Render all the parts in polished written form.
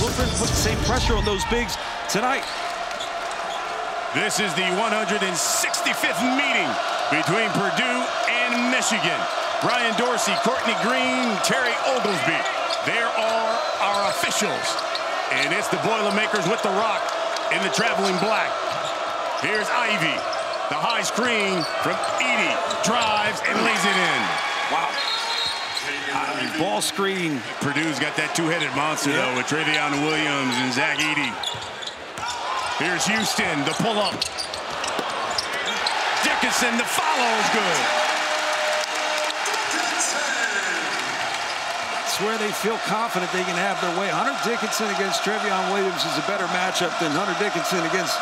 footprint, put the same pressure on those bigs tonight. This is the 165th meeting between Purdue and Michigan. Brian Dorsey, Courtney Green, Terry Oglesby. There are our officials. And it's the Boilermakers with the rock in the traveling black. Here's Ivy. The high screen from Edey. Drives and lays it in. Wow. Ball screen. Purdue's got that two-headed monster, though, with Travion Williams and Zach Edey. Here's Houston, the pull-up. Dickinson, the follow is good. That's where they feel confident they can have their way. Hunter Dickinson against Travion Williams is a better matchup than Hunter Dickinson against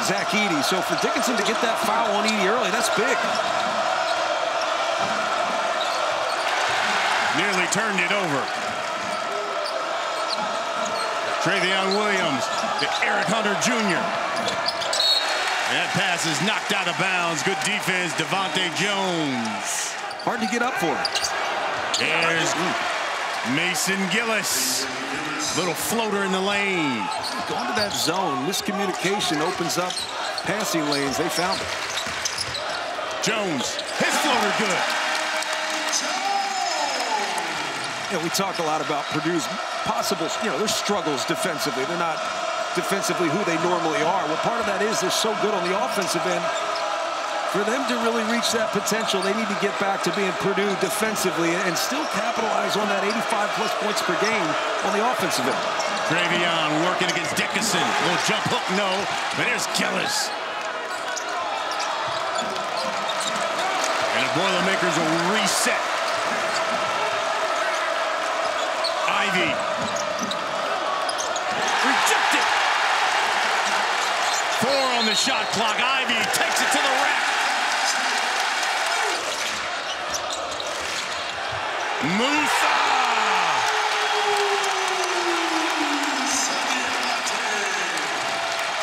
Zach Edey. So for Dickinson to get that foul on Edey early, that's big. Nearly turned it over. Travion Williams to Eric Hunter Jr. That pass is knocked out of bounds. Good defense, Devontae Jones. Hard to get up for him. There's Mason Gillis. Little floater in the lane. Going to that zone. Miscommunication opens up passing lanes. They found it. Jones, his floater good. We talk a lot about Purdue's possible, their struggles defensively. They're not defensively who they normally are. Well, part of that is they're so good on the offensive end. For them to really reach that potential, they need to get back to being Purdue defensively and still capitalize on that 85+ points per game on the offensive end. Travion working against Dickinson. Little jump hook, no. But there's Gillis. And the Boilermakers will reset. Ivy. Rejected. 4 on the shot clock. Ivy takes it to the rack. Musa.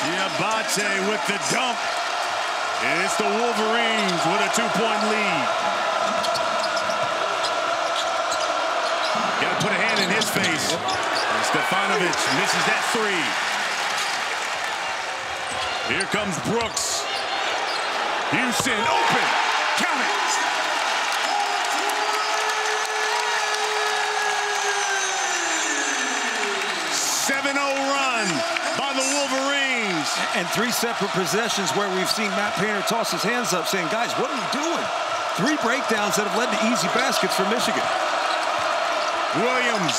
Diabate with the dump. And it's the Wolverines with a 2-point lead. Got to put a hand in his face. And Stefanovic misses that 3. Here comes Brooks. Houston open. Count it. 7-0 run by the Wolverines. And 3 separate possessions where we've seen Matt Painter toss his hands up saying, guys, what are you doing? 3 breakdowns that have led to easy baskets for Michigan. Williams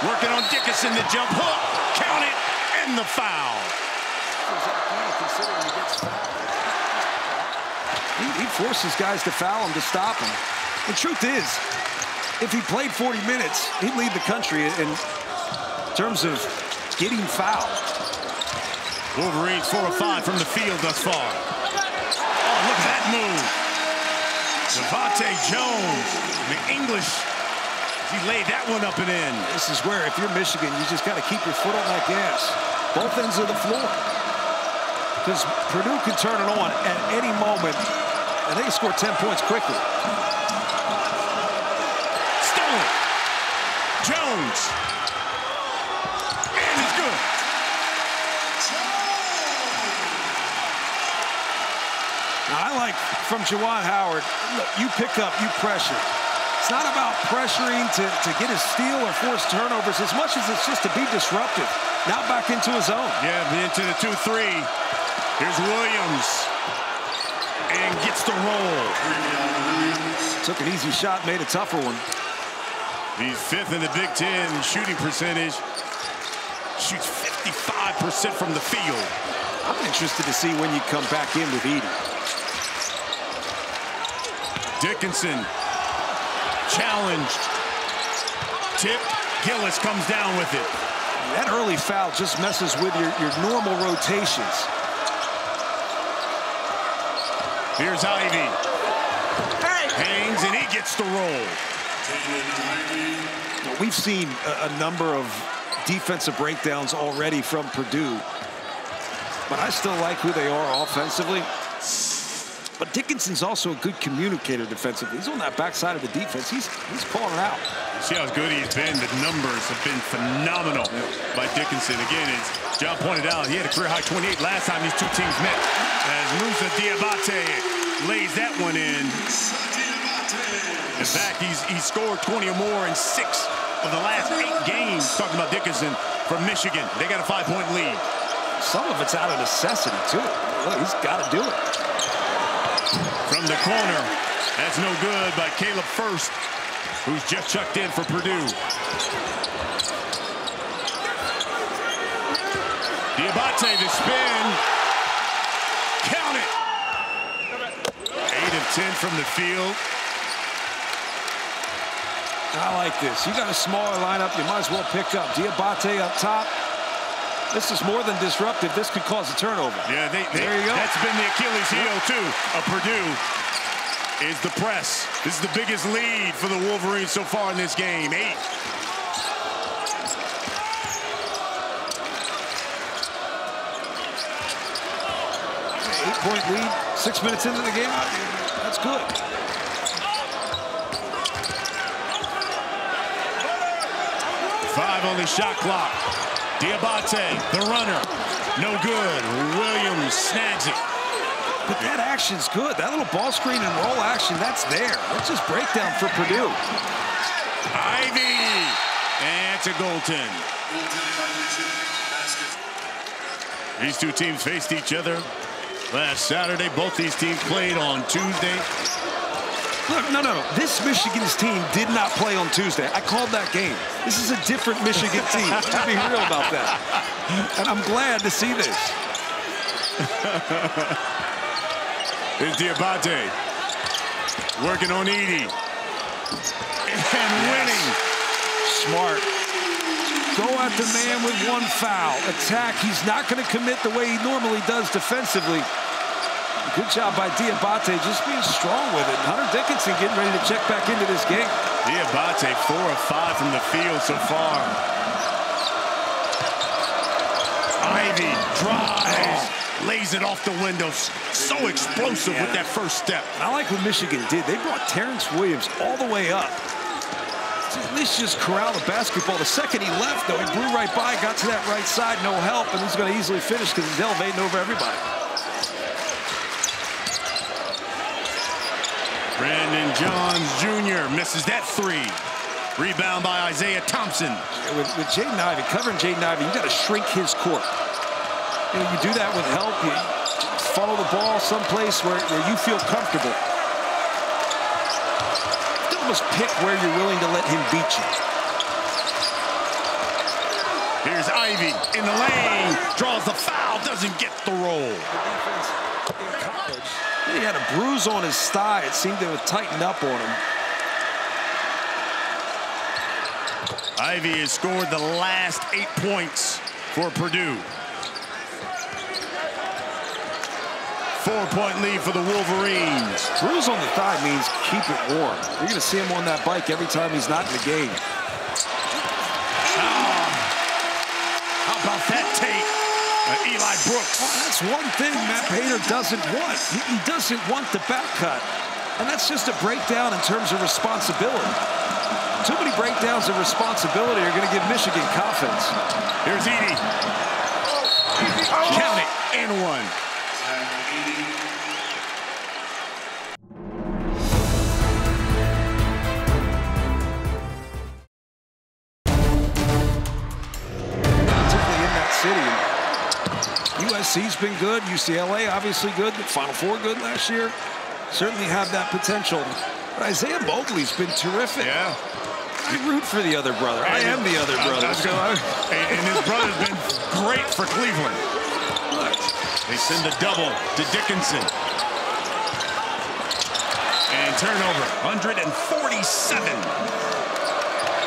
working on Dickinson, the jump hook. Count it, and the foul. He forces guys to foul him to stop him. The truth is, if he played 40 minutes, he'd lead the country in terms of getting fouled. Wolverines 4 of 5 from the field thus far. Oh, look at that move. Devontae Jones, the English, he laid that one up and in. This is where, if you're Michigan, you just got to keep your foot on that gas. Both ends of the floor. Because Purdue can turn it on at any moment, and they can score 10 points quickly. Stolen. Jones. And it's good. Now, I like from Juwan Howard, look, you pick up, you pressure. It's not about pressuring to get a steal or force turnovers as much as it's just to be disruptive. Now back into his own. Yeah, into the 2-3. Here's Williams. And gets the roll. Took an easy shot, made a tougher one. He's 5th in the Big Ten in shooting percentage. Shoots 55% from the field. I'm interested to see when you come back in with Edey. Dickinson. Challenged. Tip. Gillis comes down with it. That early foul just messes with your normal rotations. Here's Ivy. Hangs, and he gets the roll. Well, we've seen a number of defensive breakdowns already from Purdue, but I still like who they are offensively. But Dickinson's also a good communicator defensively. He's on that backside of the defense. He's calling it out. See how good he's been. The numbers have been phenomenal by Dickinson. Again, as John pointed out, he had a career-high 28 last time these two teams met. As Musa Diabate lays that one in. In fact, he's scored 20 or more in 6 of the last 8 games. Talking about Dickinson from Michigan. They got a 5-point lead. Some of it's out of necessity, too. Well, he's got to do it. From the corner, that's no good by Caleb First, who's just chucked in for Purdue. Diabate, the spin. Count it. 8 of 10 from the field. I like this. You got a smaller lineup, you might as well pick up Diabate up top. This is more than disruptive. This could cause a turnover. Yeah, there you go. That's been the Achilles heel, too, of Purdue, is the press. This is the biggest lead for the Wolverines so far in this game, 8. Eight-point lead, 6 minutes into the game. That's good. Five on the shot clock. Diabate, the runner, no good. Williams snags it. But that action's good. That little ball screen and roll action, that's there. That's just breakdown for Purdue. Ivy, and it's a goaltend. These two teams faced each other last Saturday. Both these teams played on Tuesday. Look, no. This Michigan's team did not play on Tuesday. I called that game. This is a different Michigan team. Let's be real about that. And I'm glad to see this. Here's Diabate working on Edey. And winning. Smart. Go at the man with one foul. Attack. He's not going to commit the way he normally does defensively. Good job by Diabate, just being strong with it. Hunter Dickinson getting ready to check back into this game. Diabate 4 of 5 from the field so far. Ivy drives, lays it off the windows. So explosive with that first step. I like what Michigan did. They brought Terrence Williams all the way up to at least just corral the basketball. The second he left, though, he blew right by, got to that right side, no help, and he's going to easily finish because he's elevating over everybody. Brandon Johns Jr. misses that 3. Rebound by Isaiah Thompson. With Jaden Ivey, covering Jaden Ivey, you got to shrink his court. You do that with help. You follow the ball someplace where you feel comfortable. You almost pick where you're willing to let him beat you. Here's Ivy in the lane, draws the foul, doesn't get the roll. He had a bruise on his thigh. It seemed to have tightened up on him. Ivy has scored the last 8 points for Purdue. 4-point lead for the Wolverines. Bruise on the thigh means keep it warm. You're going to see him on that bike every time he's not in the game. How about that take? Eli Brooks. Well, that's one thing Matt Painter doesn't want. He doesn't want the back cut. And that's just a breakdown in terms of responsibility. Too many breakdowns of responsibility are going to give Michigan confidence. Here's Edey. Count it, and 1. USC's been good. UCLA obviously good. The Final Four good last year. Certainly have that potential. But Isaiah Mobley's been terrific. Yeah. I root for the other brother. I am the other brother. And his brother's been great for Cleveland. Look. They send a double to Dickinson. And turnover, 147.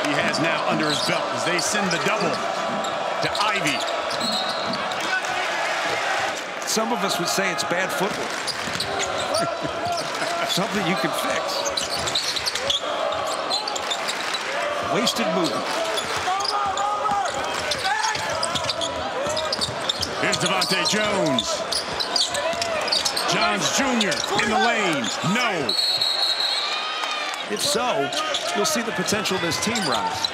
He has now under his belt as they send the double to Ivy. Some of us would say it's bad footwork. Something you can fix. Wasted movement. Here's Devontae Jones. Johns Jr. in the lane. No. If so, you'll see the potential of this team rise.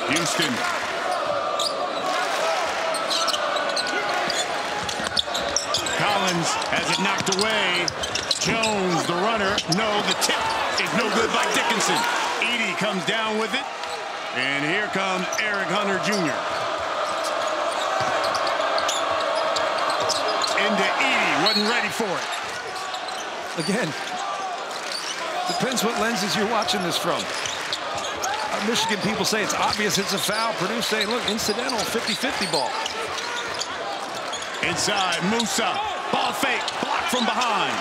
Houston. Collins has it knocked away. Jones, the runner. No, the tip is no good by Dickinson. Edey comes down with it. And here comes Eric Hunter Jr. Into Edey, wasn't ready for it. Again, depends what lenses you're watching this from. Michigan people say it's obvious it's a foul. Purdue saying, look, incidental, 50-50 ball. Inside, Musa, ball fake, blocked from behind.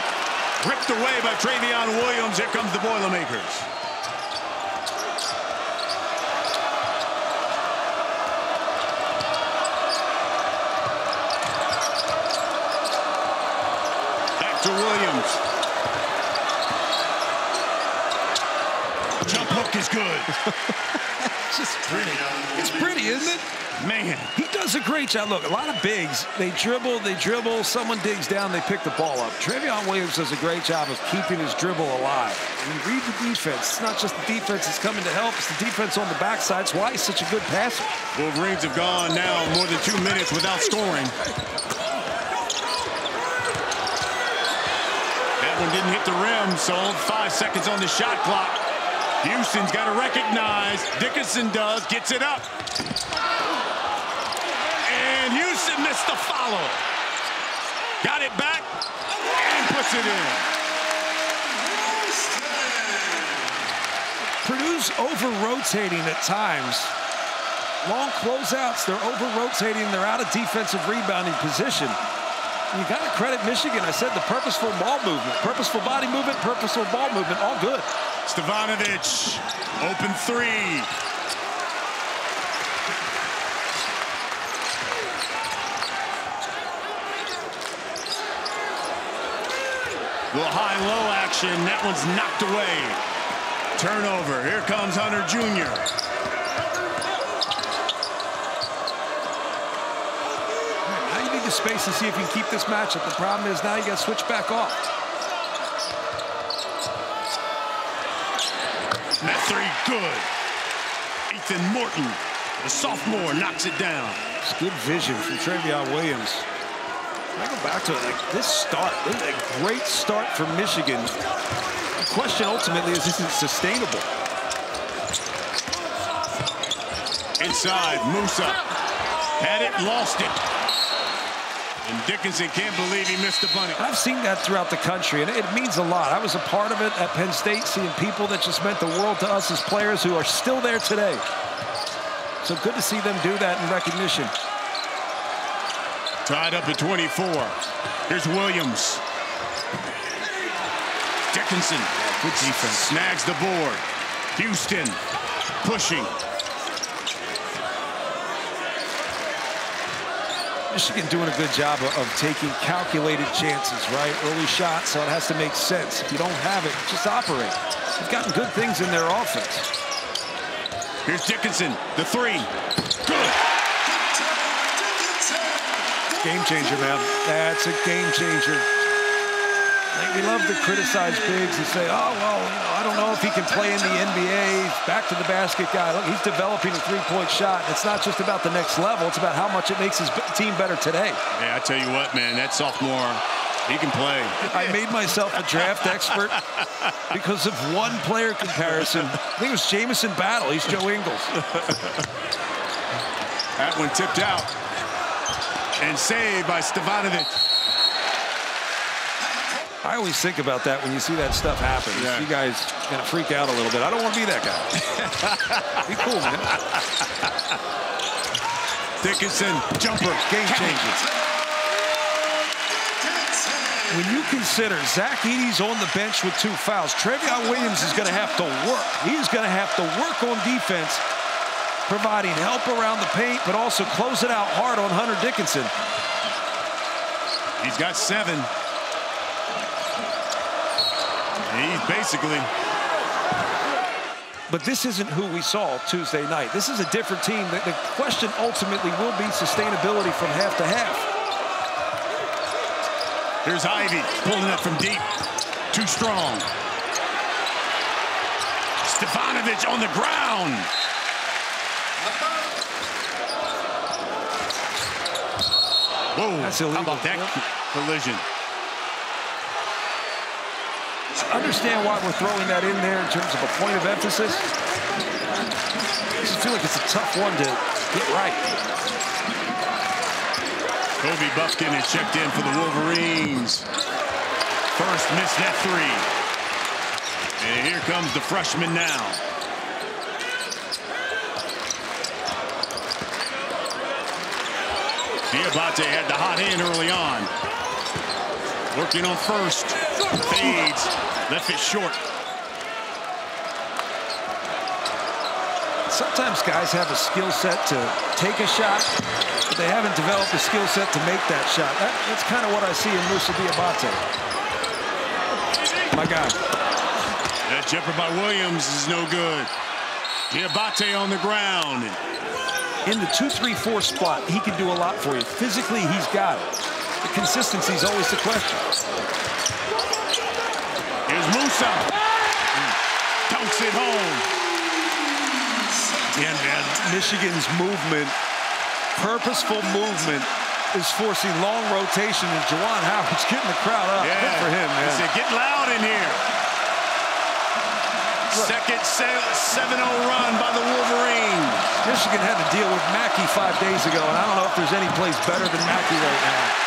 Ripped away by Travion Williams. Here comes the Boilermakers. To Williams. Jump hook is good. It's just pretty. It's pretty, isn't it? Man. He does a great job. Look, a lot of bigs, they dribble, someone digs down, they pick the ball up. Travion Williams does a great job of keeping his dribble alive. And you read the defense. It's not just the defense that's coming to help, it's the defense on the backside. That's why he's such a good passer. Wolverines have gone now more than 2 minutes without scoring. One didn't hit the rim, so 5 seconds on the shot clock. Houston's got to recognize. Dickinson does, gets it up. And Houston missed the follow. Got it back and puts it in. Purdue's over-rotating at times. Long closeouts, they're over-rotating. They're out of defensive rebounding position. You got to credit Michigan. I said the purposeful ball movement, purposeful body movement, purposeful ball movement, all good. Stevanovic, open three. Little high-low action. That one's knocked away. Turnover. Here comes Hunter Jr. Space to see if you can keep this matchup. The problem is now you got to switch back off. That three, good. Ethan Morton, the sophomore, knocks it down. It's good vision from Travion Williams. I go back to it, like this start. This is a great start for Michigan. The question ultimately is this sustainable? Inside, Musa had it, lost it. And Dickinson can't believe he missed the bunny. I've seen that throughout the country, and it means a lot. I was a part of it at Penn State, seeing people that just meant the world to us as players who are still there today. So good to see them do that in recognition. Tied up at 24. Here's Williams. Dickinson. Good defense. Snags the board. Houston pushing. Michigan doing a good job of taking calculated chances, right? Early shots, so it has to make sense. If you don't have it, just operate. They've gotten good things in their offense. Here's Dickinson, the three. Good. Game changer, man. That's a game changer. Like, we love to criticize bigs and say, oh, well, you know, I don't know if he can play in the NBA. He's back to the basket guy. Look, he's developing a three-point shot. It's not just about the next level. It's about how much it makes his team better today. Yeah, I tell you what, man, that sophomore, he can play. I made myself a draft expert because of one player comparison. I think it was Jamison Battle. He's Joe Ingles. That one tipped out and saved by Stevanovic. I always think about that when you see that stuff happen. Yeah. You guys gonna freak out a little bit. I don't want to be that guy. Be cool, man. Dickinson, jumper, Game changer. When you consider Zach Edey's on the bench with 2 fouls, Travion Williams is going to have to work. He's going to have to work on defense, providing help around the paint, but also close it out hard on Hunter Dickinson. He's got 7. He's basically... But this isn't who we saw Tuesday night. This is a different team. The question ultimately will be sustainability from half to half. Here's Ivy pulling up from deep. Too strong. Stefanovic on the ground. Whoa, that's illegal. How about that collision? I understand why we're throwing that in there in terms of a point of emphasis. I just feel like it's a tough one to get right. Kobe Buffkin is checked in for the Wolverines. First missed that three. And here comes the freshman now. Diabate had the hot hand early on. Working on first. Fades. Left it short. Sometimes guys have a skill set to take a shot, but they haven't developed a skill set to make that shot. That's kind of what I see in Moussa Diabate. My God. That jumper by Williams is no good. Diabate on the ground. In the 2-3-4 spot, he can do a lot for you. Physically, he's got it. The consistency is always the question. Here's Moussa. Dunks it home. And Michigan's movement, purposeful movement, is forcing long rotation, and Juwan Howard's getting the crowd up. Yeah. Good for him, man. He said, get loud in here. Second 7-0 run by the Wolverines. Michigan had to deal with Mackey 5 days ago, and I don't know if there's any place better than Mackey right now.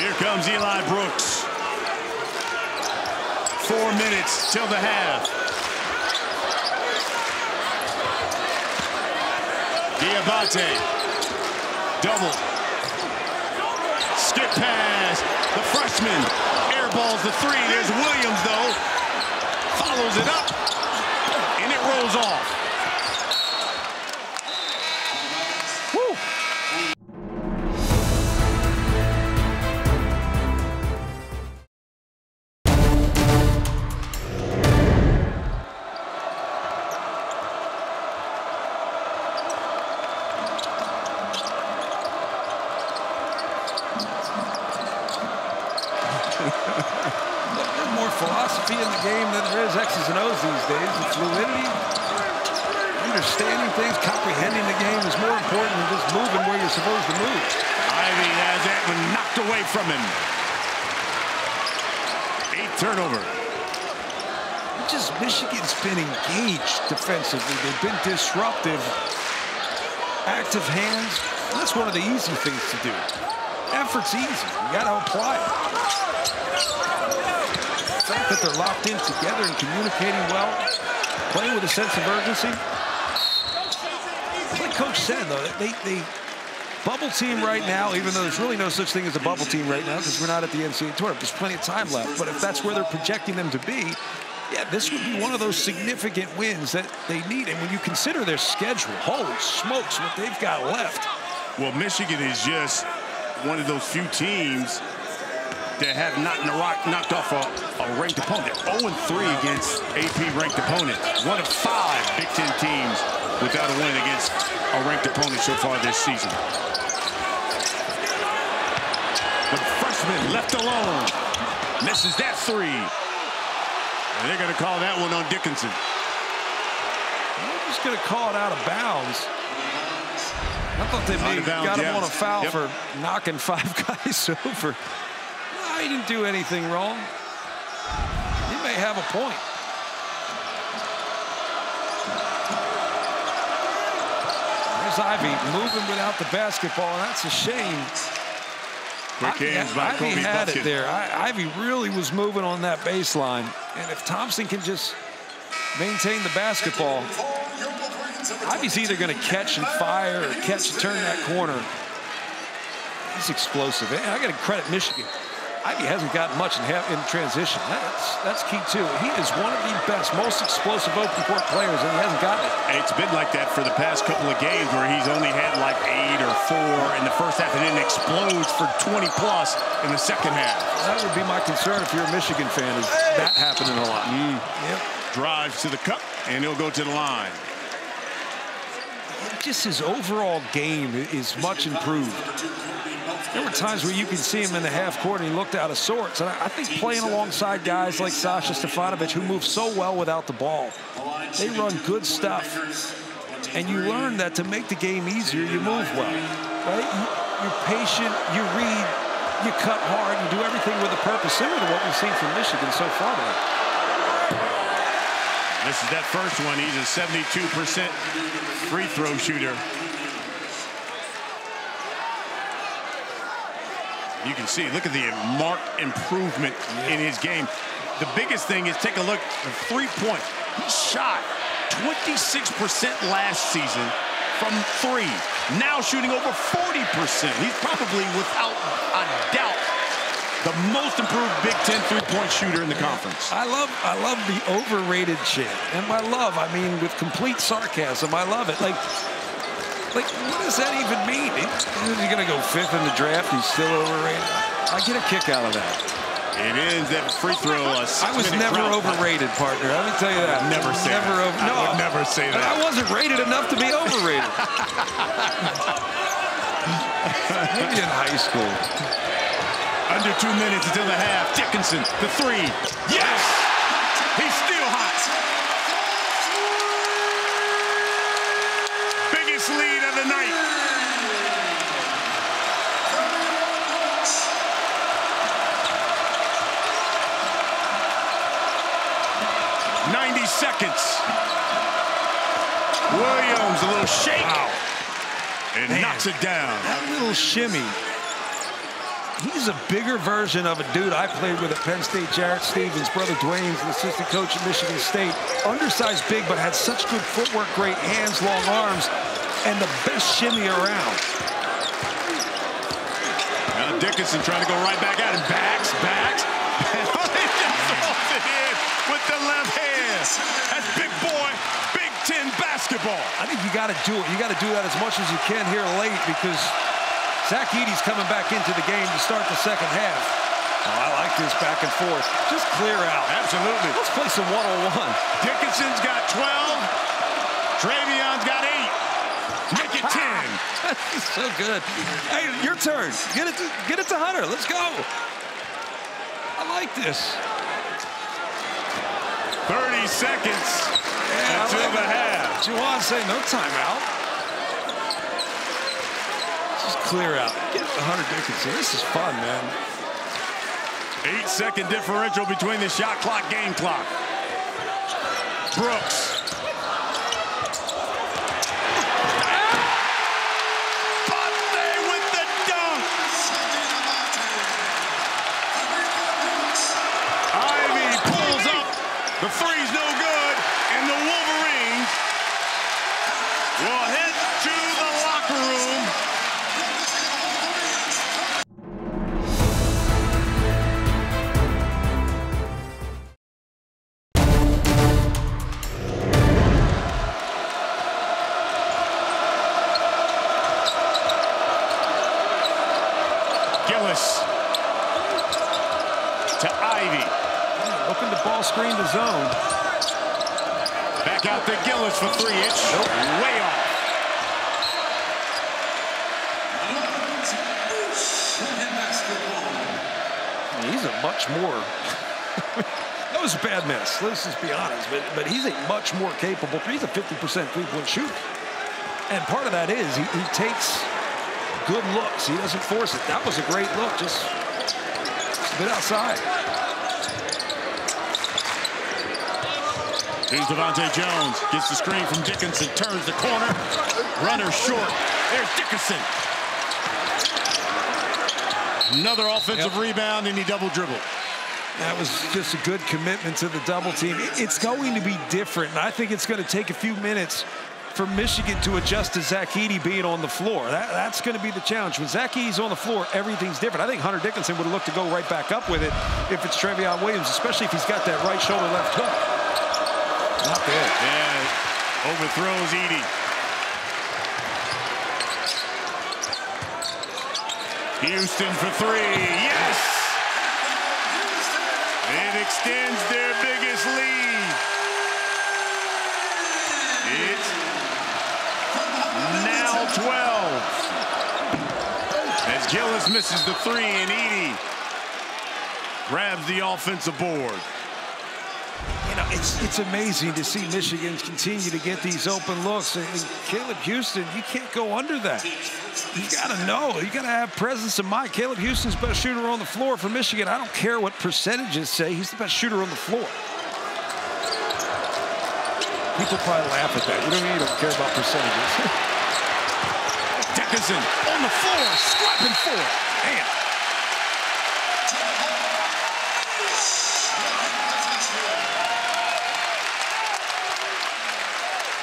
Here comes Eli Brooks. 4 minutes till the half. Diabate. Double. Skip pass. The freshman airballs the three. There's Williams, though. Follows it up. And it rolls off. Woo! There's more philosophy in the game than there is X's and O's these days. The fluidity, understanding things, comprehending the game is more important than just moving where you're supposed to move. Ivy has that one knocked away from him. 8th turnover. Just Michigan's been engaged defensively. They've been disruptive. Active hands. That's one of the easy things to do. Effort's easy. You got to apply it. The fact that they're locked in together and communicating well, playing with a sense of urgency. Like Coach said, though, they bubble team right now, even though there's really no such thing as a bubble team right now because we're not at the NCAA tournament. There's plenty of time left. But if that's where they're projecting them to be, yeah, this would be one of those significant wins that they need. And when you consider their schedule, holy smokes, what they've got left. Well, Michigan is just one of those few teams that have not knocked off a ranked opponent. 0-3 against AP-ranked opponents. One of 5 Big Ten teams without a win against a ranked opponent so far this season. But freshman left alone. Misses that three. And they're going to call that one on Dickinson. They're just going to call it out of bounds. I thought they maybe got him on a foul for knocking 5 guys over. No, he didn't do anything wrong. He may have a point. There's Ivy moving without the basketball, and that's a shame. Quick hands by Ivy Kobe had Buffkin. it there. Ivy really was moving on that baseline. And if Thompson can just maintain the basketball, Ivy's either going to catch and fire or catch and turn that corner. He's explosive. And I got to credit Michigan. Ivy hasn't gotten much in transition. That's key, too. He is one of the best, most explosive open court players, and he hasn't gotten it. And it's been like that for the past couple of games where he's only had like 8 or 4 in the first half and then explodes for 20-plus in the second half. That would be my concern if you're a Michigan fan, is that happening a lot. Yep. Drives to the cup, and he'll go to the line. just his overall game is much improved. There were times where you could see him in the half court and he looked out of sorts. And I think playing alongside guys like Sasha Stefanovic, who move so well without the ball, they run good stuff. And you learn that to make the game easier, you move well, right? You're patient, you read, you cut hard, you do everything with a purpose, similar to what we've seen from Michigan so far today. This is that first one. He's a 72% free throw shooter. You can see, look at the marked improvement in his game. The biggest thing is take a look at 3-point. He shot 26% last season from 3. Now shooting over 40%. He's probably, without a doubt, the most improved Big Ten three-point shooter in the conference. I love the overrated chant. And by love, I mean with complete sarcasm. I love it. Like, what does that even mean? Is he going to go 5th in the draft? He's still overrated. I get a kick out of that. It is that free throw. I was never overrated, partner. Let me tell you that. Never say that. No, I would never say that. I wasn't rated enough to be overrated. Maybe in high school. Under 2 minutes until the half. Dickinson, the 3. Yes! He's still hot. Biggest lead of the night. Seconds. Williams, a little shake. Wow. And knocks it down. That little shimmy. He's a bigger version of a dude I played with at Penn State, Jarrett Stevens. Brother Dwayne's the assistant coach at Michigan State. Undersized big, but had such good footwork, great hands, long arms, and the best shimmy around. Now Dickinson trying to go right back at him. Backs. And throws it in with the left hand. That's big boy, Big Ten basketball. I think you got to do it. You got to do that as much as you can here late because Zach Edey's coming back into the game to start the second half. Oh, I like this back and forth. Just clear out. Absolutely. Let's play some one-on-one. Dickinson's got 12. Travion's got 8. Make it 10. That's so good. Hey, your turn. Get it to Hunter. Let's go. I like this. 30 seconds until the half. Juwan say no timeout. Just clear out. Get it to Hunter Dickinson. This is fun, man. 8-second differential between the shot clock, game clock. Brooks. The three's no good, and the Wolverines will head to the locker room. Gillis to Ivy. Looking to ball screen the zone. Back out to Gillis for 3. It's way off. He's a much more... That was a bad miss. Let's just be honest. But he's a much more capable... He's a 50% three-point shooter. And part of that is he takes good looks. He doesn't force it. That was a great look. Just a bit outside. Here's Devontae Jones. Gets the screen from Dickinson. Turns the corner. Runner short. There's Dickinson. Another offensive rebound, and he double dribbled. That was just a good commitment to the double team. It's going to be different, and I think it's going to take a few minutes for Michigan to adjust to Zach Edey being on the floor. That's going to be the challenge. When Zach Edey's on the floor, everything different. I think Hunter Dickinson would have looked to go right back up with it if it's Travion Williams, especially if he's got that right shoulder left hook. Not good. Yeah, overthrows Edey. Houston for 3. Yes! It extends their biggest lead. It's As Gillis misses the three and Edey grabs the offensive board. You know, it's amazing to see Michigan continue to get these open looks. And Caleb Houston, you can't go under that. You got to know. You got to have presence of mind. Caleb Houston's the best shooter on the floor for Michigan. I don't care what percentages say. He's the best shooter on the floor. People probably laugh at that. What do you mean you don't care about percentages? Dickinson on the floor, scrapping for it. Man.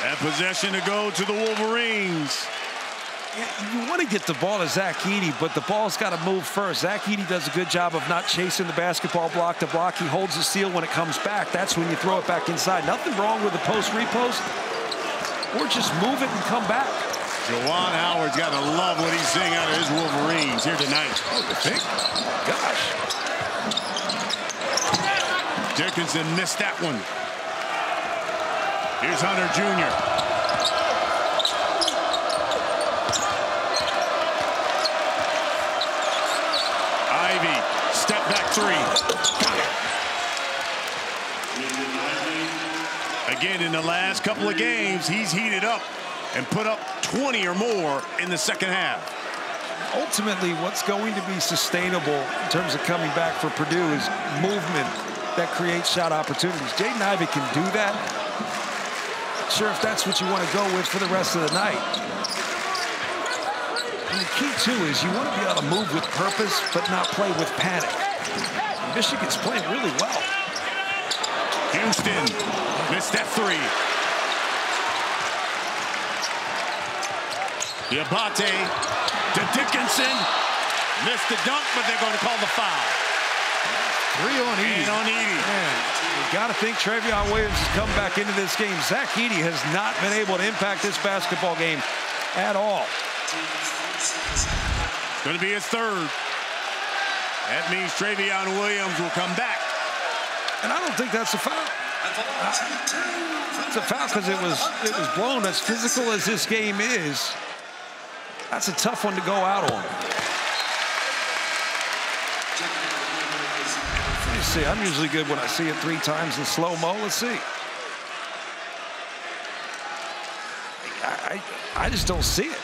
That possession to go to the Wolverines. You want to get the ball to Zach Edey, but the ball's got to move first. Zach Edey does a good job of not chasing the basketball block to block. He holds the steal when it comes back. That's when you throw it back inside. Nothing wrong with the post-repost, or just move it and come back. Juwan Howard's got to love what he's seeing out of his Wolverines here tonight. Oh, you think? Gosh. Dickinson missed that one. Here's Hunter Jr. Ivy, step back three. Got it. Again, in the last couple of games, he's heated up and put up 20 or more in the second half. Ultimately, what's going to be sustainable in terms of coming back for Purdue is movement that creates shot opportunities. Jaden Ivey can do that. Not sure if that's what you want to go with for the rest of the night. And the key, too, is you want to be able to move with purpose, but not play with panic. Michigan's playing really well. Houston missed that three. Diabate to Dickinson. Missed the dunk, but they're going to call the foul. 3 on Edey. And on Edey. Man, you got to think Trevion Williams has come back into this game. Zach Edey has not been able to impact this basketball game at all. Going to be his third. That means Trevion Williams will come back. And I don't think that's a foul. It's a foul because it was blown. As physical as this game is, that's a tough one to go out on. Let me see. I'm usually good when I see it 3 times in slow-mo. Let's see. I just don't see it.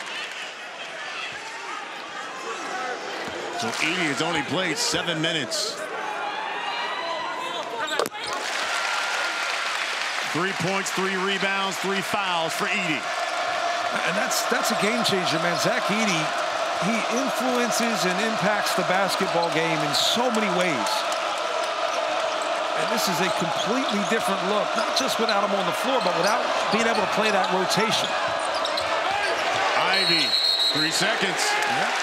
So Edey has only played 7 minutes. 3 points, 3 rebounds, 3 fouls for Edey. And that's a game changer, man. Zach Edey, he influences and impacts the basketball game in so many ways. And this is a completely different look, not just without him on the floor, but without being able to play that rotation. Ivy, 3 seconds. Yeah.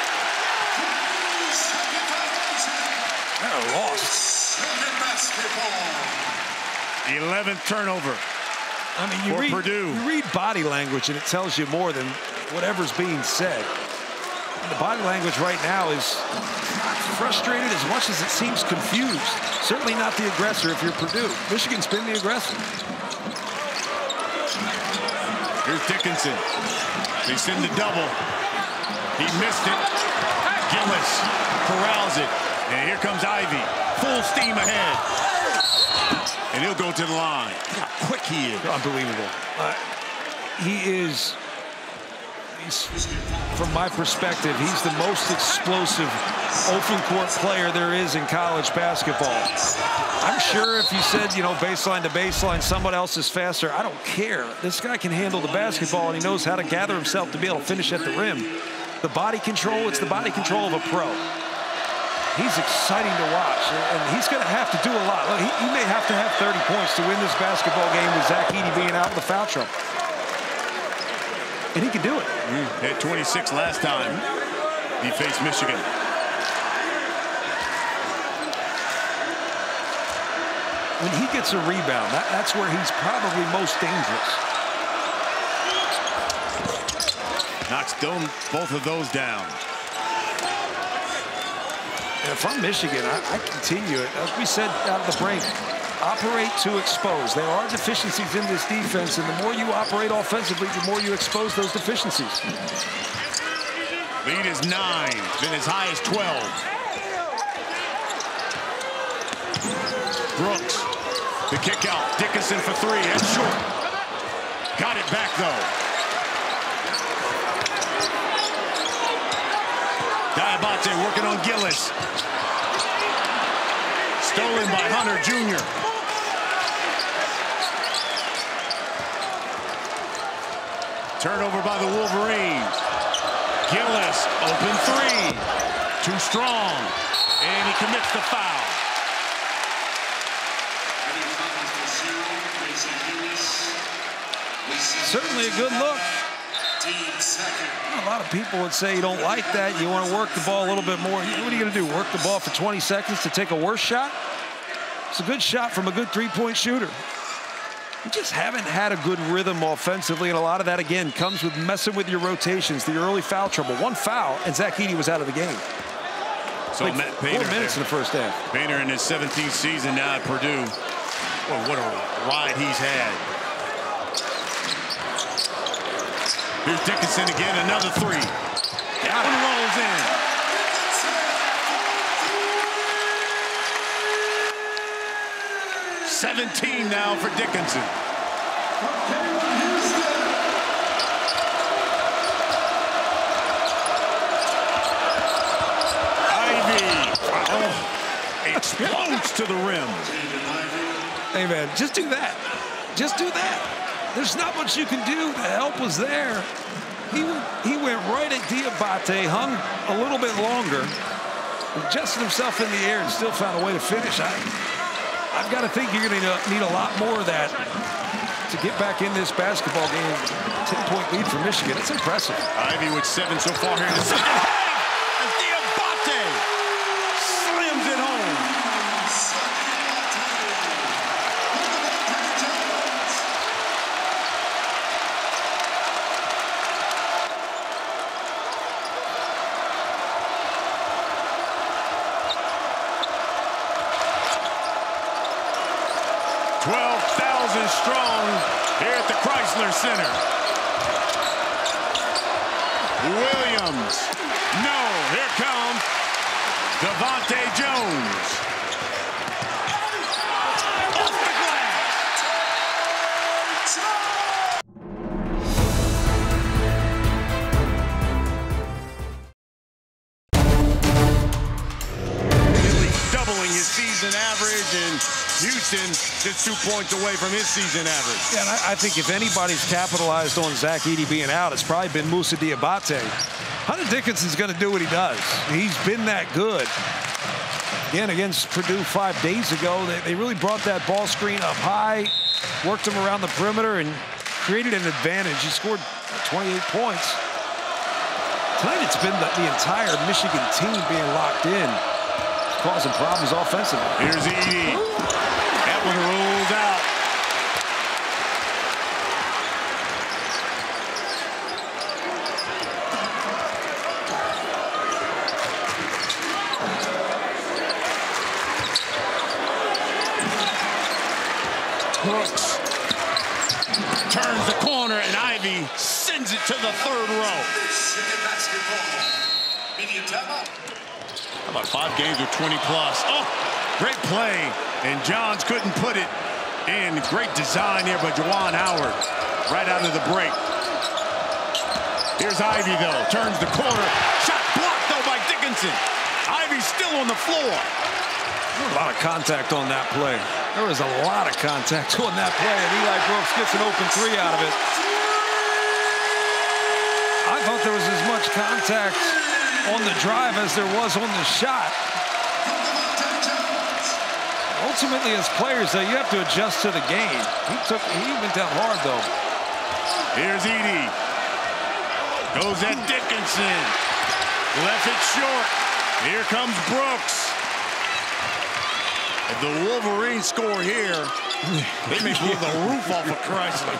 They're lost. 11th turnover. I mean, you read body language, and it tells you more than whatever's being said. And the body language right now is not frustrated as much as it seems confused. Certainly not the aggressor if you're Purdue. Michigan's been the aggressor. Here's Dickinson. They send the double. He missed it. Gillis corrals it. And here comes Ivy. Full steam ahead. And he'll go to the line. Look how quick he is. Unbelievable. He's, from my perspective, he's the most explosive open court player there is in college basketball. I'm sure if you said, you know, baseline to baseline, someone else is faster. I don't care. This guy can handle the basketball, and he knows how to gather himself to be able to finish at the rim. The body control, it's the body control of a pro. He's exciting to watch, and he's going to have to do a lot. Look, he may have to have 30 points to win this basketball game with Zach Edey being out of the foul trouble. And he can do it. Had 26 last time he faced Michigan. When he gets a rebound, that's where he's probably most dangerous. Knocks both of those down. And if I'm Michigan, I continue it. As we said out of the break, operate to expose. There are deficiencies in this defense, and the more you operate offensively, the more you expose those deficiencies. Lead is 9, been as high as 12. Brooks, the kick out. Dickinson for 3, and short. Got it back, though. Diabate working on Gillis. Stolen by Hunter Jr. Turnover by the Wolverines. Gillis, open 3. Too strong. And he commits the foul. Certainly a good look. A lot of people would say you don't like that. You want to work the ball a little bit more. What are you going to do, work the ball for 20 seconds to take a worse shot? It's a good shot from a good three-point shooter. You just haven't had a good rhythm offensively, and a lot of that, again, comes with messing with your rotations, the early foul trouble. 1 foul, and Zach Edey was out of the game. So like Matt 4 Painter minutes in the first half. Painter in his 17th season now at Purdue. Boy, what a ride he's had. Here's Dickinson again, another 3. That one rolls in. $17 now for Dickinson. Explodes to the rim. Hey, man, just do that. Just do that. There's not much you can do. The help was there. He went right at Diabate, hung a little bit longer, adjusted himself in the air, and still found a way to finish. I've got to think you're going to need a lot more of that to get back in this basketball game. 10-point lead for Michigan. It's impressive. Ivy with 7 so far here in the second half. Diabate slams it home. 12,000 strong here at the Chrysler Center. Williams. No, here comes Devontae Jones. Off the glass. Nearly doubling his season average, and Houston just 2 points away from his season average. Yeah, and I think if anybody's capitalized on Zach Edey being out, it's probably been Moussa Diabate. Hunter Dickinson's going to do what he does. He's been that good. Again, against Purdue 5 days ago, they really brought that ball screen up high, worked him around the perimeter, and created an advantage. He scored 28 points. Tonight, it's been the entire Michigan team being locked in, causing problems offensively. Here's Edey. That one rolls out. Brooks turns the corner, and Ivy sends it to the 3rd row. How about 5 games with 20 plus? Oh, great play. And Johns couldn't put it in. Great design here by Juwan Howard. Right out of the break. Here's Ivy, though. Turns the corner. Shot blocked, though, by Dickinson. Ivy's still on the floor. A lot of contact on that play. There was a lot of contact on that play, and Eli Brooks gets an open 3 out of it. I thought there was as much contact on the drive as there was on the shot. Ultimately, as players, though, you have to adjust to the game. He went down hard, though. Here's Edey. Goes at Dickinson. Left it short. Here comes Brooks. If the Wolverines score here, they may blow the roof off of Chrysler.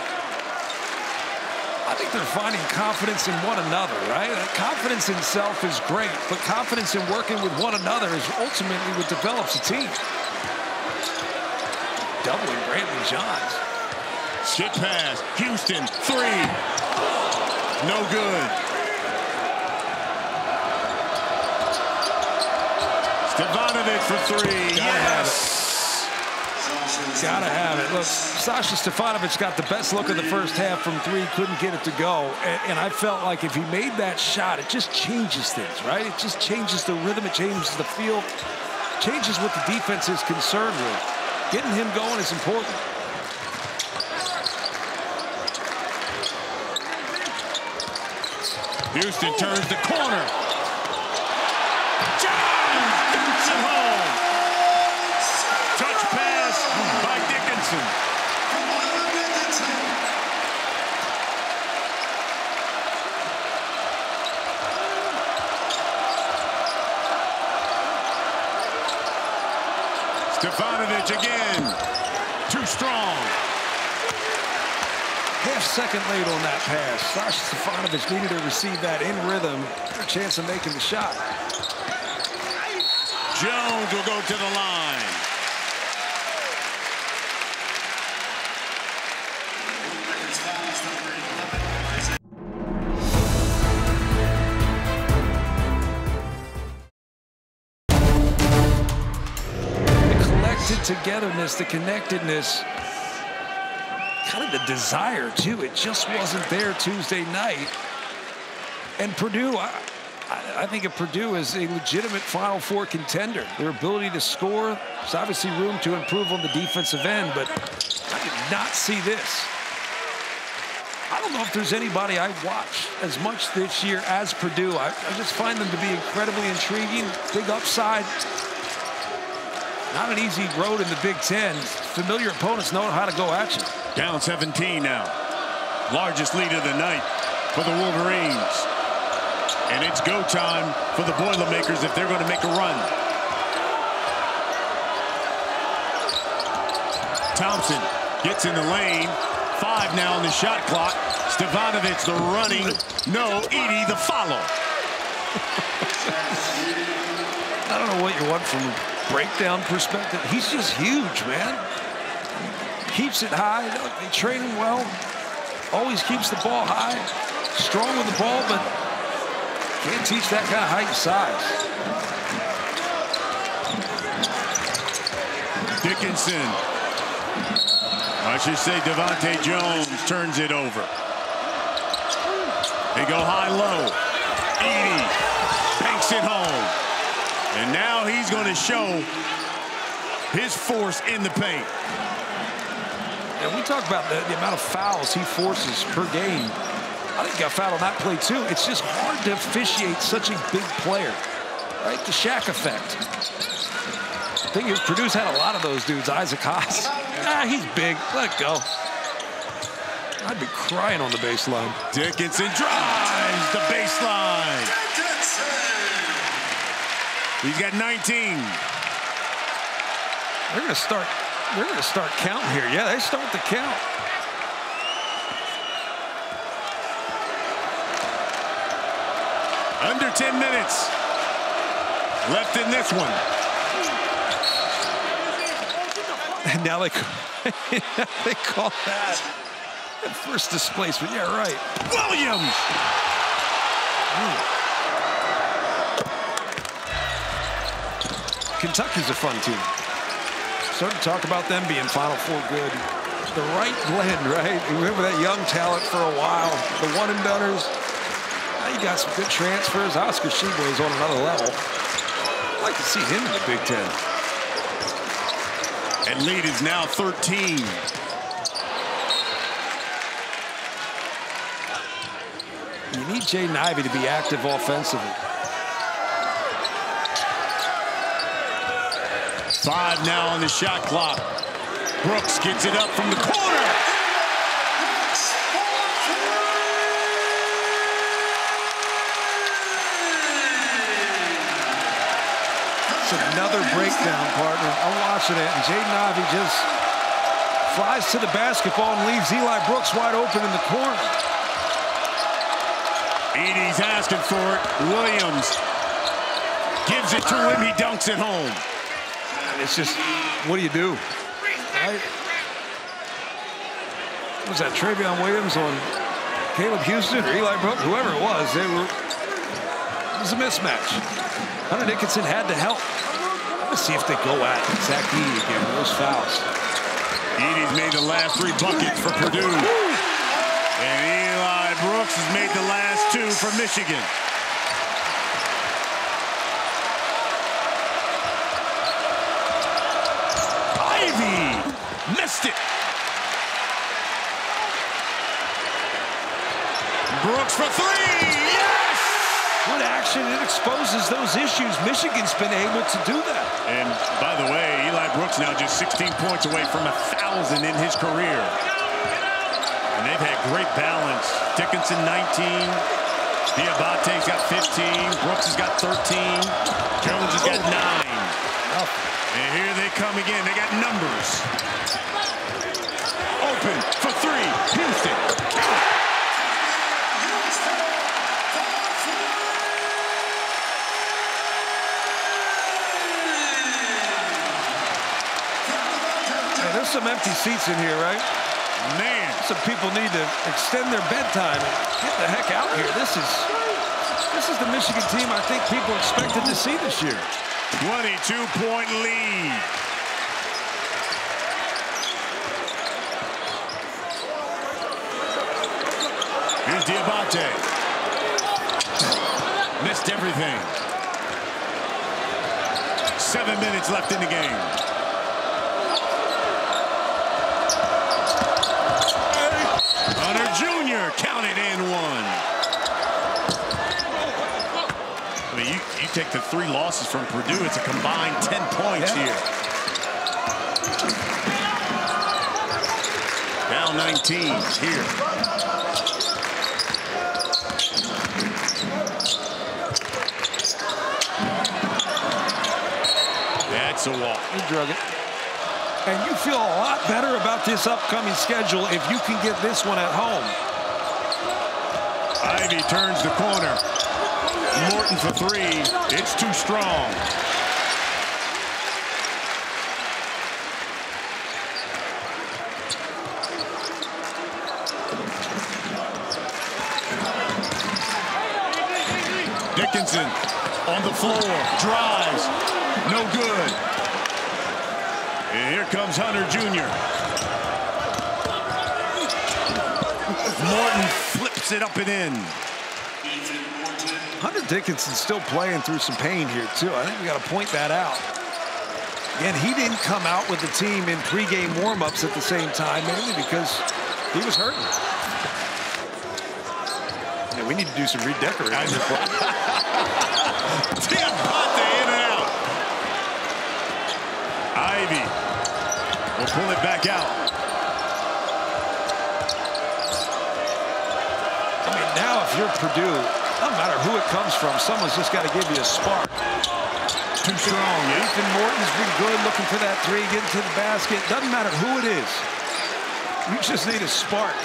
I think they're finding confidence in one another, right? Confidence in self is great, but confidence in working with one another is ultimately what develops a team. Doubling Brantley Johns. Skip pass. Houston, 3. No good. Stefanovic for three. Yes. Gotta have it. Look, Sasha Stefanovic got the best look of the first half from three, couldn't get it to go. And I felt like if he made that shot, it just changes things, right? It just changes the rhythm, it changes the feel, changes what the defense is concerned with. Getting him going is important. Houston turns the corner. Dickinson home. Touch pass by Dickinson. Stefanovic again. Too strong. Half second late on that pass. Sasha Stefanovic needed to receive that in rhythm. A chance of making the shot. Jones will go to the line. The collected togetherness, the connectedness, kind of the desire, too. It just wasn't there Tuesday night. And Purdue, I think of Purdue as a legitimate Final Four contender. Their ability to score, there's obviously room to improve on the defensive end, but I did not see this. I don't know if there's anybody I watch as much this year as Purdue. I just find them to be incredibly intriguing, big upside. Not an easy road in the Big Ten. Familiar opponents know how to go at you. Down 17 now. Largest lead of the night for the Wolverines. And it's go time for the Boilermakers if they're going to make a run. Thompson gets in the lane. 5 now on the shot clock. Stefanovic the running. No, Edey the follow. I don't know what you want from a breakdown perspective. He's just huge, man. Keeps it high. They train him well. Always keeps the ball high. Strong with the ball, but can't teach that kind of height and size. Dickinson. I should say Devontae Jones turns it over. They go high-low. Edey banks it home. And now he's going to show his force in the paint. And we talk about the amount of fouls he forces per game. I think he got fouled on that play, too. It's just hard to officiate such a big player, right? The Shaq effect. The thing is, Purdue's had a lot of those dudes. Isaac Haas. He's big. Let it go. I'd be crying on the baseline. Dickinson drives the baseline. He's got 19. They're going to start counting here. Yeah, they start the count. Under 10 minutes left in this one. And now they call that first displacement. Yeah, right. Williams. Kentucky's a fun team. Started to talk about them being Final Four good. The right blend, right? Remember that young talent for a while. The one-and-doneers. Now you got some good transfers. Oscar Tshiebwe's on another level. I'd like to see him in the Big Ten. And lead is now 13. You need Jaden Ivey to be active offensively. 5 now on the shot clock. Brooks gets it up from the corner. It's another breakdown, partner. I'm watching it, and Jaden Ivey just flies to the basketball and leaves Eli Brooks wide open in the corner. Edey's asking for it. Williams gives it to him. He dunks it home. It's just, what do you do? Right? Was that Travion Williams on Caleb Houston or Eli Brooks? Whoever it was a mismatch. Hunter Dickinson had to help. Let's see if they go at Zach Edey again with those fouls. Edey's made the last 3 buckets for Purdue. And Eli Brooks has made the last 2 for Michigan. Ivey missed it. Brooks for 3. Yes! Good action. It exposes those issues. Michigan's been able to do that. And by the way, Eli Brooks now just 16 points away from 1,000 in his career. And they've had great balance. Dickinson 19. Diabate's got 15. Brooks has got 13. Jones has got 9. And here they come again. They got numbers. Open for 3. Houston. There's some empty seats in here, right? Man. Some people need to extend their bedtime and get the heck out here. This is the Michigan team I think people expected to see this year. 22-point lead. Here's Diabate. Missed everything. 7 minutes left in the game. Hunter Jr. counted and 1. I mean, you take the 3 losses from Purdue, it's a combined 10 points here. Now 19 here. That's a walk. You drug it. And you feel a lot better about this upcoming schedule if you can get this one at home. Ivey turns the corner. Morton for 3. It's too strong. Dickinson on the floor. Drives. No good. And here comes Hunter Jr. Morton flips it up and in. Hunter Dickinson's still playing through some pain here, too. I think we got to point that out. Again, he didn't come out with the team in pregame warm-ups at the same time, mainly because he was hurting. Yeah, we need to do some redecorating. Diabate in and out. Ivey will pull it back out. I mean, now if you're Purdue, no matter who it comes from, someone's just got to give you a spark. Too strong, yeah. Ethan Morton's been good looking for that 3, getting to the basket. Doesn't matter who it is. You just need a spark.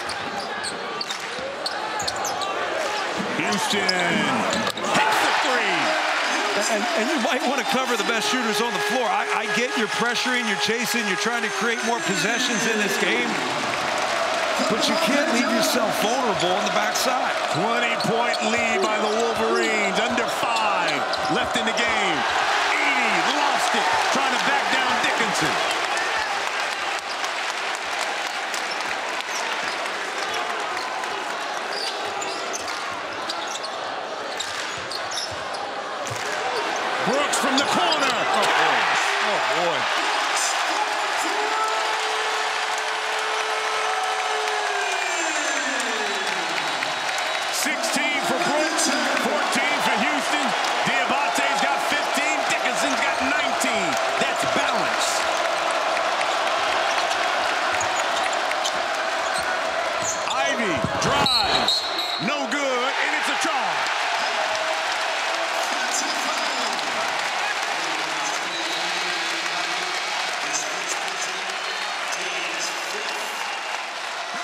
Houston hits the 3. And you might want to cover the best shooters on the floor. I get you're pressuring, you're chasing, you're trying to create more possessions in this game. But you can't leave yourself vulnerable on the backside. 20-point lead by the Wolverines. Under 5 left in the game. Edey lost it, trying to back down Dickinson. Brooks from the corner. Oh, boy. Drives, no good, and it's a charge.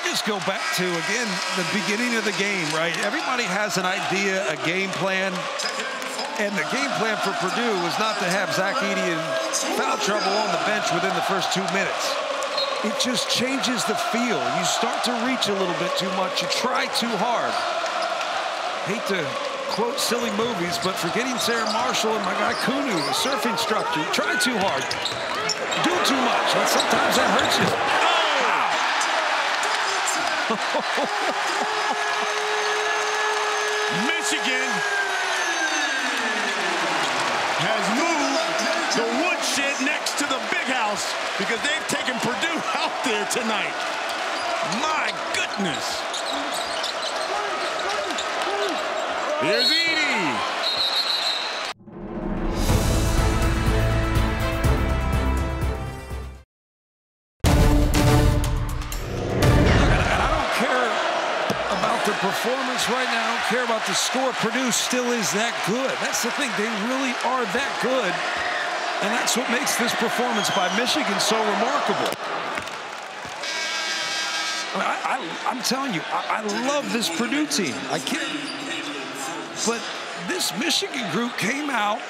Just go back to, again, the beginning of the game, right? Everybody has an idea, a game plan, and the game plan for Purdue was not to have Zach Edey in foul trouble on the bench within the first 2 minutes. It just changes the feel. You start to reach a little bit too much. You try too hard. Hate to quote silly movies, but forgetting Sarah Marshall and my guy Kunu, the surfing instructor, you try too hard, do too much, and sometimes that hurts you. Michigan has moved the woodshed next to the big house because they've taken Purdue out there tonight. My goodness. Here's Edie. The performance right now, I don't care about the score. Purdue still is that good. That's the thing. They really are that good. And that's what makes this performance by Michigan so remarkable. I'm telling you, I love this Purdue team. I can't. But this Michigan group came out.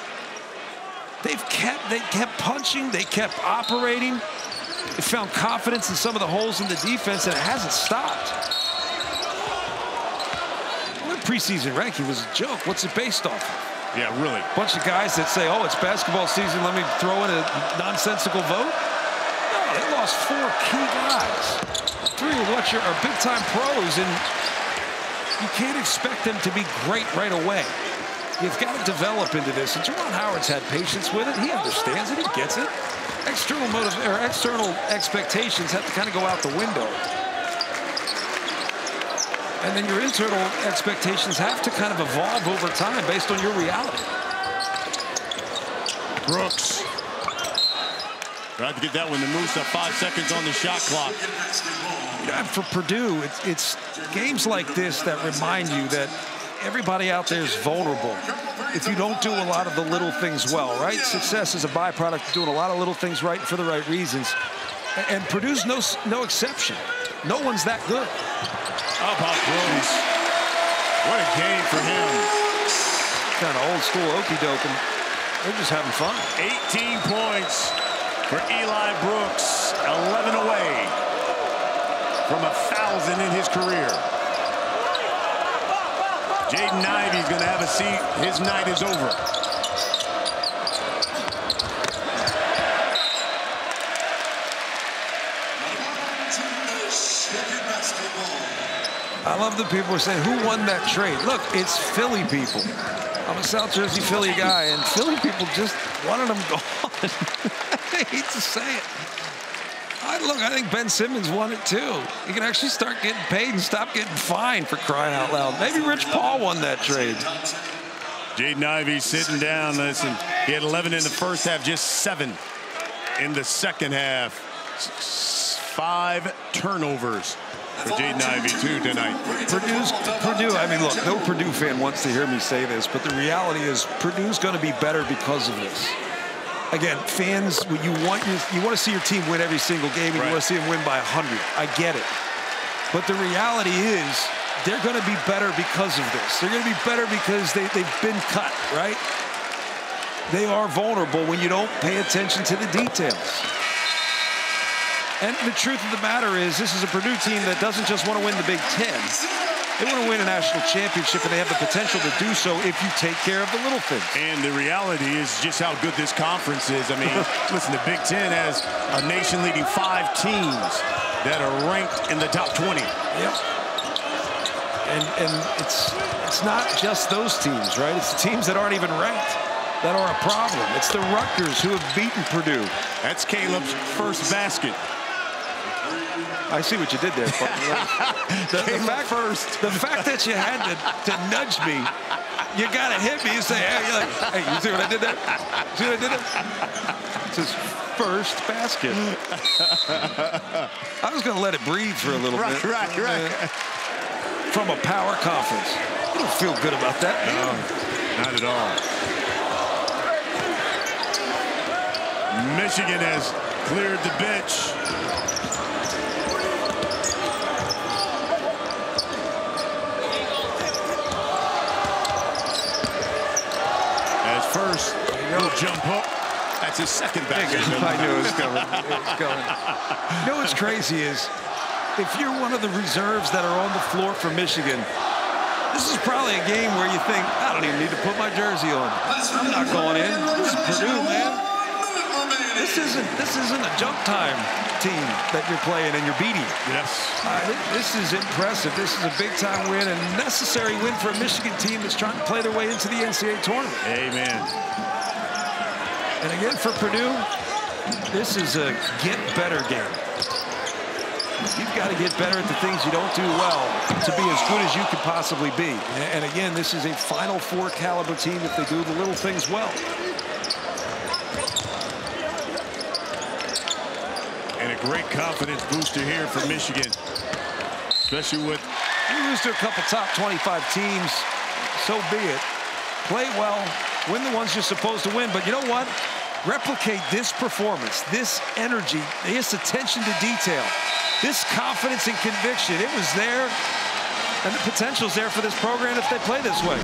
They kept punching. They kept operating. They found confidence in some of the holes in the defense, and it hasn't stopped. Preseason ranking was a joke. What's it based off of? Yeah, really. Bunch of guys that say, oh, it's basketball season, let me throw in a nonsensical vote? No, they lost 4 key guys. 3 of which are big-time pros, and you can't expect them to be great right away. You've got to develop into this, and Jawan Howard's had patience with it. He understands it. He gets it. External expectations have to kind of go out the window. And then your internal expectations have to kind of evolve over time based on your reality. Brooks. Tried to get that one to Moose up 5 seconds on the shot clock. Yeah, for Purdue, it's games like this that remind you that everybody out there is vulnerable if you don't do a lot of the little things well, right? Success is a byproduct of doing a lot of little things right for the right reasons. And Purdue's no exception. No one's that good. How about Brooks? What a game for him. Kind of old school okey-doking. They're just having fun. 18 points for Eli Brooks. 11 away from 1,000 in his career. Jaden Ivey's going to have a seat. His night is over. I love the people who are saying, who won that trade? Look, it's Philly people. I'm a South Jersey Philly guy, and Philly people just wanted them gone. I hate to say it. I think Ben Simmons won it too. He can actually start getting paid and stop getting fined, for crying out loud. Maybe Rich Paul won that trade. Jaden Ivey sitting down. Listen, he had 11 in the first half, just 7 in the second half. 5 turnovers for Jaden Ivey, too, tonight. Purdue, I mean, look, no Purdue fan wants to hear me say this, but the reality is Purdue's going to be better because of this. Again, fans, you want to see your team win every single game, and you want to see them win by 100. I get it. But the reality is they're going to be better because of this. They're going to be better because they've been cut, right? They are vulnerable when you don't pay attention to the details. And the truth of the matter is, this is a Purdue team that doesn't just want to win the Big Ten. They want to win a national championship, and they have the potential to do so if you take care of the little things. And the reality is just how good this conference is. I mean, listen, the Big Ten has a nation-leading 5 teams that are ranked in the top 20. Yep. And it's not just those teams, right? It's the teams that aren't even ranked that are a problem. It's the Rutgers who have beaten Purdue. That's Caleb's first basket. I see what you did there. The fact that you had to nudge me, you got to hit me and say, hey, you're like, hey, you see what I did there? See what I did there? It's his first basket. I was going to let it breathe for a little bit. Right. From a power conference. You don't feel good about that. No, not at all. Michigan has cleared the bench. First, no jump hook. That's his second basket. I knew it was coming. It was coming. You know what's crazy is, if you're one of the reserves that are on the floor for Michigan, This is probably a game where you think, I don't even need to put my jersey on. I'm not going in. This is Purdue, man. This isn't a junk time team that you're playing and you're beating. Yes. This is impressive. This is a big-time win, and a necessary win for a Michigan team that's trying to play their way into the NCAA tournament. Amen. And again, for Purdue, this is a get-better game. You've got to get better at the things you don't do well to be as good as you could possibly be. And again, this is a Final Four caliber team if they do the little things well. And a great confidence booster here for Michigan, especially with... You lose to a couple top 25 teams, so be it. Play well, win the ones you're supposed to win. But you know what? Replicate this performance, this energy, this attention to detail, this confidence and conviction. It was there, and the potential's there for this program if they play this way.